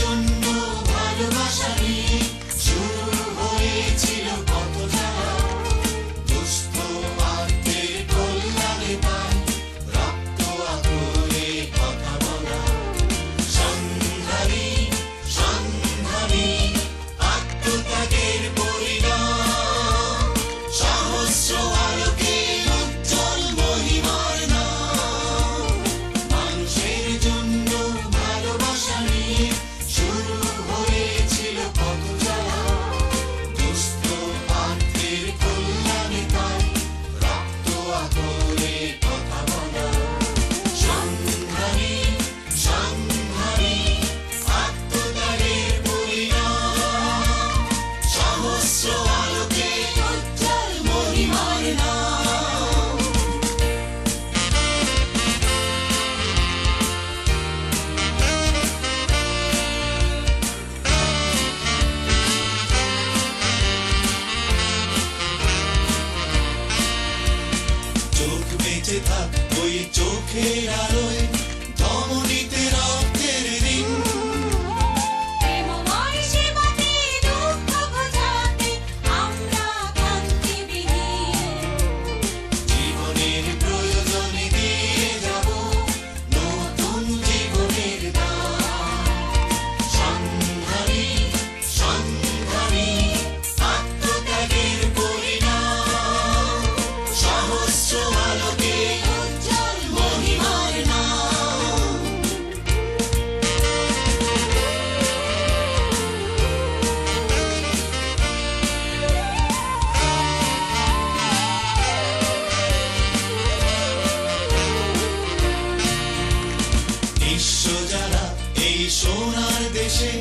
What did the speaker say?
জন্য ভালোবাসা নিয়ে শুরু হয়েছিল কত জ্বালা। দুস্থ আত্মের কল্যাণে তাই রক্ত আকুলে কথা বলা। সন্ধানী সন্ধানী আত্মত্যাগের পরিণাম, সহস্র আলোকে উজ্জ্বল মহিমার নাম। মানুষের জন্য ভালোবাসা নিয়ে শুরু হয়েছিল কত জ্বালা। দুস্থ আত্মের কল্যাণে তাই রক্ত আকুলে কথা বলা। সন্ধানী সন্ধানী আত্মত্যাগের পরিণাম, সহস্র আলোকে উজ্জ্বল মহিমার নাম। চোখ বেঁচে থাক ওই চোখের আলোয়, ধমনীতে রক্তের ঋণ। প্রেমময় সেবাতে দুঃখ বোঝাতে আমরা ক্লান্তিবিহীন। জীবনের প্রয়োজনে দিয়ে যাব নতুন জীবনের দান। সন্ধানী সন্ধানী আত্মত্যাগের পরিণাম, সহস্র আলোকে উজ্জ্বল মহিমার নাম। নিঃস্ব যারা এই সোনার দেশে